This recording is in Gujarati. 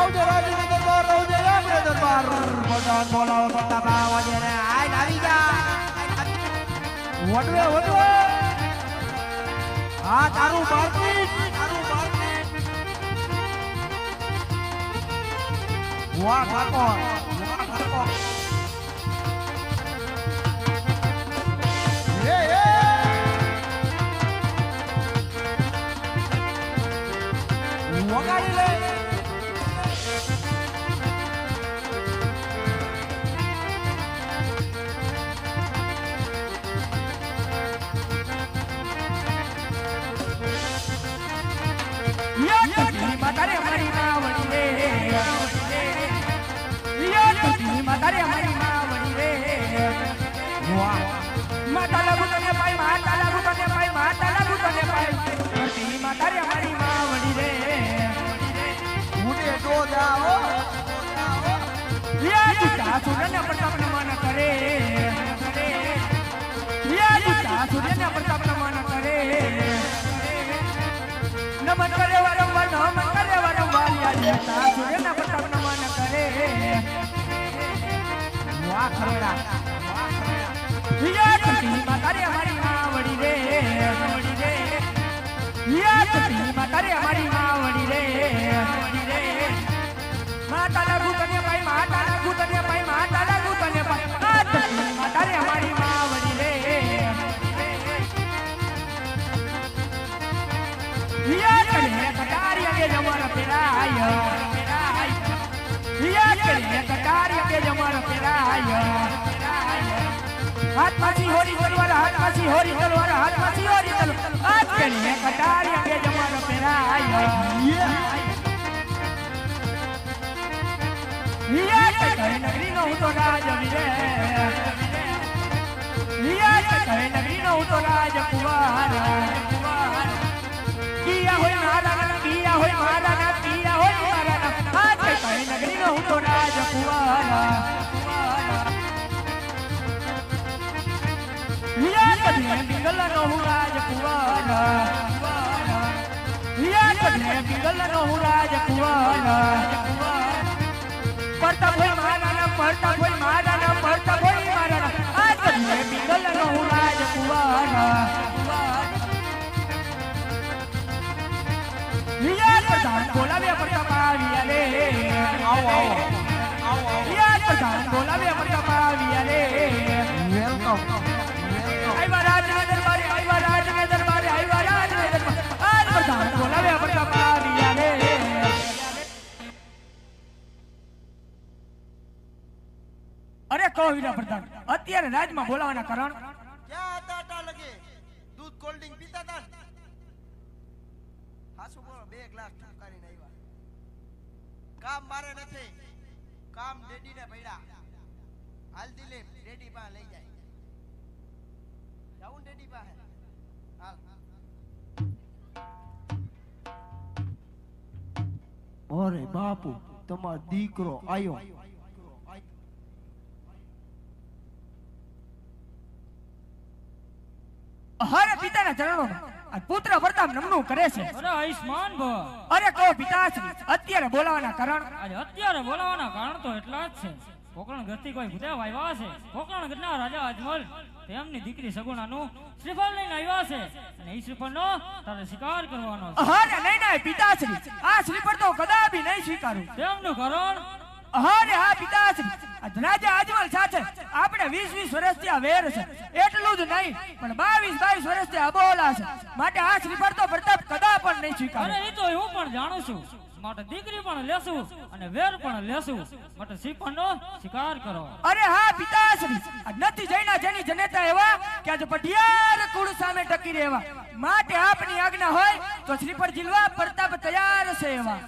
આવજે રાજની દરબાર આવજે આપણે દરબાર ભગવાન બોલાવો કરતા બાવાજે ને આઈ આવી ગયા વડવે હા તારું માર્કેટ વાહ કાકો વગાડી લે માતારે મારી માવડી રે માતારે મારી માવડી રે વાહ માતા લાગુ તને પાઈ માતા લાગુ તને પાઈ માતા લાગુ તને પાઈ માતારે મારી માવડી રે ઉડે તો જાઓ યા તુતા સુરને પ્રતાપ નમન કરે યા તુતા સુરને પ્રતાપ નમન કરે નમન કરે વારંવાર નમન કરે વારંવાર યા તુતા સુરને પ્રતાપ નમન કરે વાહ ખરેડા યા તુતી માતારે મારી માવડી રે યા તુતી માતારે મારી માવડી રે માતા લાગુ તને પાઈ માતા લાગુ તને પાઈ માતા લાગુ તને પાઈ માતારે મારી માવડી રે યા કરે કટારી અંગે જમર પેરાય યા કરે કટારી અંગે જમર પેરાય હાથ પાછી હોરી તલવાર હાથ પાછી હોરી તલવાર હાથ પાછી હોરી તલવાર હાથ કરે કટારી અંગે જમર પેરાય યા કહે નગરી નો હું તો રાજ વીરે યા કહે નગરી નો હું તો રાજ કુવાર કિયા હોય મારા કિયા હોય મારા કિયા હોય મારા આ કહે નગરી નો હું તો રાજ કુવાર યા કહે બિંગલ નો હું રાજ કુવાર યા કહે બિંગલ નો હું રાજ કુવાર પરતાપ હોય મારા પરતાપ હોય મારા પરતાપ હોય મારા આજ કરે બિંગલ નો હું રાજ કુવાર યા પ્રધાન બોલાવે પ્રતાપ આવ્યા રે આવો યા પ્રધાન બોલાવે પ્રતાપ આવ્યા રે વેલકમ આવ્યા રાજના દરબારે આવ્યા રાજના દરબારે આવ્યા રાજના દરબારે આજ પ્રધાન બોલાવે પ્રતાપ આવ્યા રે અરે કહો વીરા પ્રધાન અત્યારે રાજમાં બોલાવાના કારણ ક્યાં હતા આટા લગે દૂધ કોલ્ડ ડ્રિંક પીતા હતા હાસુ બોલો 2 ગ્લાસ ઠપકારીને આવ્યા કામ મારે નથી કામ ડેડીને પડ્યા હાલ દિલીપ ડેડી પાસે લઈ જાય જાઉં ડેડી પાસે હાલ અરે બાપુ તમારો દીકરો આયો હરે પિતાના ચરણોમાં આ પુત્ર પ્રતાપ નમનું કરે છે અરે આયુષ્માન ભવ અરે કહો પિતાશ્રી અત્યારે બોલાવાના કારણ આજે અત્યારે બોલાવાના કારણ તો એટલા જ છે કોકણ ગતિ કોઈ ભૂદેવ આવ્યા છે કોકણ ગઢના રાજા અજમલ તેમની દીકરી સગુણાનું શ્રીફળ લઈને આવ્યા છે અને એ શ્રીફળનો તારે શિકાર કરવાનો છે અરે નહીં પિતાશ્રી આ શ્રીફળ તો કદાપી નહીં સ્વીકારું તેમનું કારણ અરે હા પિતાશ્રી રાજા અજમલ સાથે આપણે 20-20 વર્ષથી આ વેર છે એટલું જ નહીં પણ 22-22 વર્ષથી અબોલા છે માટે આ શ્રીફળ તો પ્રતાપ કદા પણ નહીં સ્વીકારે અરે એ તો હું પણ જાણું છું માટે દીકરી પણ લેશું અને વેર પણ લેશું માટે શ્રીફળનો શિકાર કરો અરે હા પિતાશ્રી નથી જઈના જેની જનેતા એવા કે આજે પઢિયાર કુળ સામે ટકી રહેવા માટે આપની આજ્ઞા હોય તો શ્રીફળ જીલવા પ્રતાપ તૈયાર છે એવા